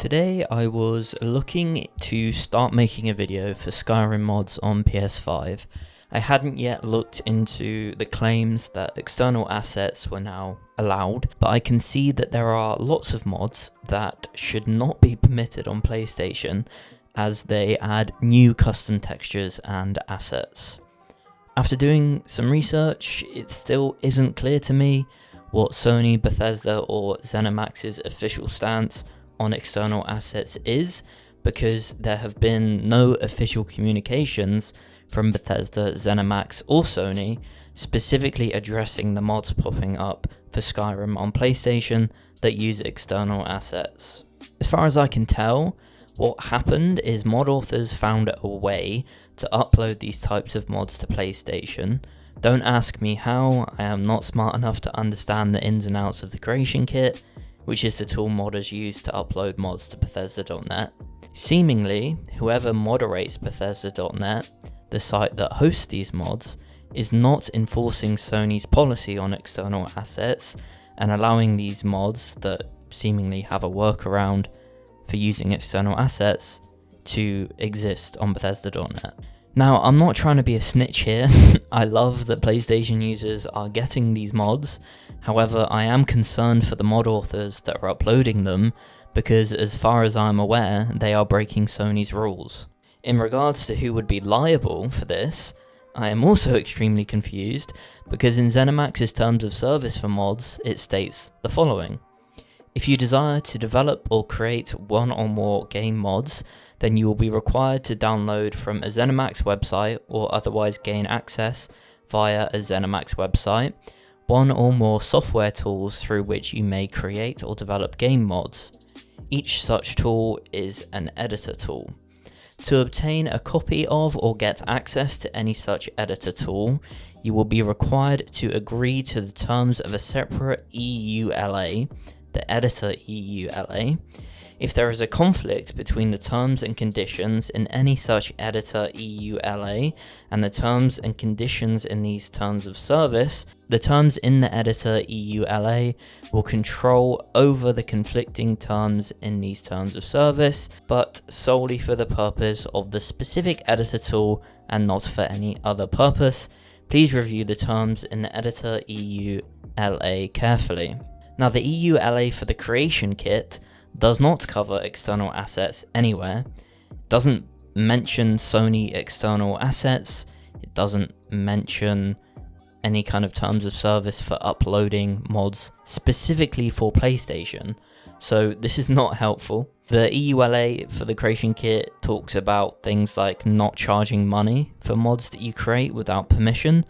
Today I was looking to start making a video for Skyrim mods on PS5. I hadn't yet looked into the claims that external assets were now allowed, but I can see that there are lots of mods that should not be permitted on PlayStation as they add new custom textures and assets. After doing some research, it still isn't clear to me what Sony, Bethesda or Zenamax's official stance on external assets is, because there have been no official communications from Bethesda, Zenamax or Sony specifically addressing the mods popping up for Skyrim on PlayStation that use external assets. As far as I can tell, what happened is mod authors found a way to upload these types of mods to PlayStation. Don't ask me how, I am not smart enough to understand the ins and outs of the creation kit, which is the tool modders use to upload mods to Bethesda.net. Seemingly, whoever moderates Bethesda.net, the site that hosts these mods, is not enforcing Sony's policy on external assets and allowing these mods that seemingly have a workaround for using external assets to exist on Bethesda.net. Now, I'm not trying to be a snitch here. I love that PlayStation users are getting these mods. However, I am concerned for the mod authors that are uploading them because, as far as I'm aware, they are breaking Sony's rules. In regards to who would be liable for this, I am also extremely confused because in Zenamax's terms of service for mods, it states the following. If you desire to develop or create one or more game mods, then you will be required to download from a Zenamax website or otherwise gain access via a Zenamax website one or more software tools through which you may create or develop game mods. Each such tool is an editor tool. To obtain a copy of or get access to any such editor tool, you will be required to agree to the terms of a separate EULA, the editor EULA. If there is a conflict between the terms and conditions in any such editor EULA and the terms and conditions in these terms of service, the terms in the editor EULA will control over the conflicting terms in these terms of service, but solely for the purpose of the specific editor tool and not for any other purpose. Please review the terms in the editor EULA carefully. Now, the EULA for the creation kit does not cover external assets anywhere. It doesn't mention Sony external assets. It doesn't mention any kind of terms of service for uploading mods specifically for PlayStation. So this is not helpful. The EULA for the creation kit talks about things like not charging money for mods that you create without permission.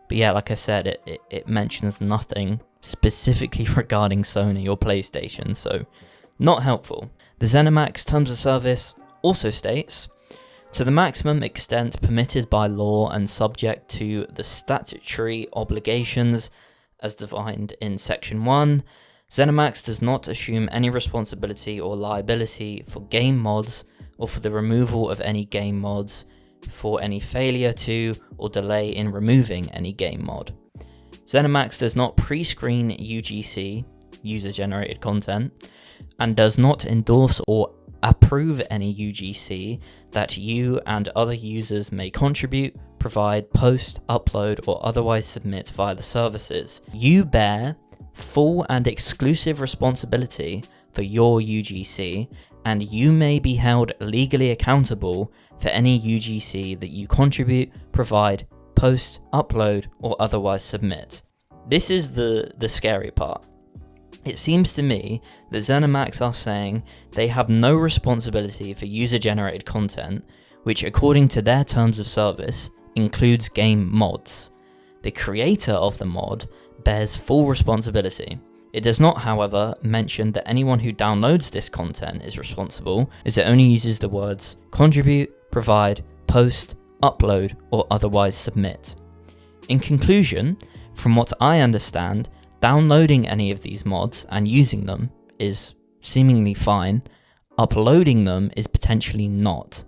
But yeah, like I said, it mentions nothing specifically regarding Sony or PlayStation, so not helpful. The Zenamax terms of service also states, to the maximum extent permitted by law and subject to the statutory obligations as defined in section 1, Zenamax does not assume any responsibility or liability for game mods or for the removal of any game mods, for any failure to or delay in removing any game mod. Zenamax does not pre-screen UGC, user-generated content, and does not endorse or approve any UGC that you and other users may contribute, provide, post, upload, or otherwise submit via the services. You bear full and exclusive responsibility for your UGC, and you may be held legally accountable for any UGC that you contribute, provide, post, upload, or otherwise submit. This is the scary part. It seems to me that Zenamax are saying they have no responsibility for user-generated content, which according to their terms of service includes game mods. The creator of the mod bears full responsibility. It does not, however, mention that anyone who downloads this content is responsible, as it only uses the words contribute, provide, post, upload, or otherwise submit. In conclusion, from what I understand, downloading any of these mods and using them is seemingly fine. Uploading them is potentially not.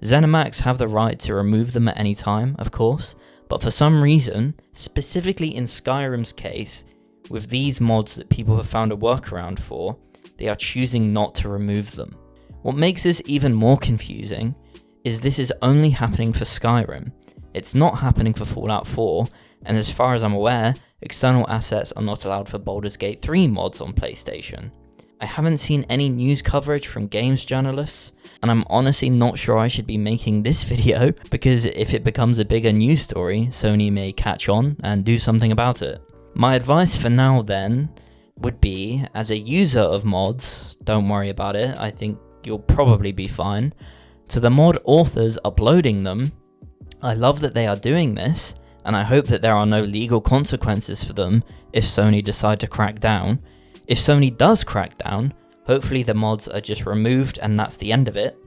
Zenamax have the right to remove them at any time, of course, but for some reason, specifically in Skyrim's case, with these mods that people have found a workaround for, they are choosing not to remove them. What makes this even more confusing is this is only happening for Skyrim. It's not happening for Fallout 4, and as far as I'm aware, external assets are not allowed for Baldur's Gate 3 mods on PlayStation. I haven't seen any news coverage from games journalists, and I'm honestly not sure I should be making this video, because if it becomes a bigger news story, Sony may catch on and do something about it. My advice for now then would be, as a user of mods, don't worry about it, I think you'll probably be fine. To the mod authors uploading them, I love that they are doing this, and I hope that there are no legal consequences for them if Sony decide to crack down. If Sony does crack down, hopefully the mods are just removed and that's the end of it.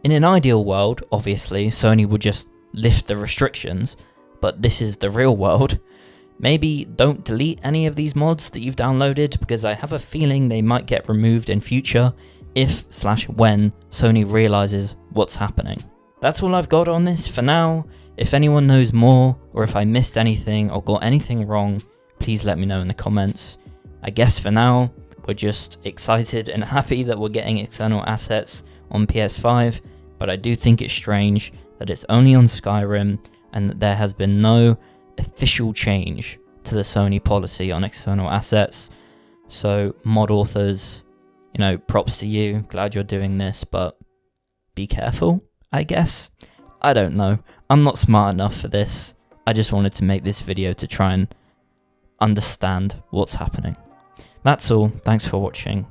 In an ideal world, obviously, Sony would just lift the restrictions, but this is the real world. Maybe don't delete any of these mods that you've downloaded, because I have a feeling they might get removed in future if/when Sony realizes what's happening. That's all I've got on this for now. If anyone knows more, or if I missed anything or got anything wrong, please let me know in the comments. I guess for now, we're just excited and happy that we're getting external assets on PS5, but I do think it's strange that it's only on Skyrim and that there has been no official change to the Sony policy on external assets. So mod authors, props to you, glad you're doing this, but be careful, I guess. I don't know, I'm not smart enough for this. I just wanted to make this video to try and understand what's happening. That's all, thanks for watching.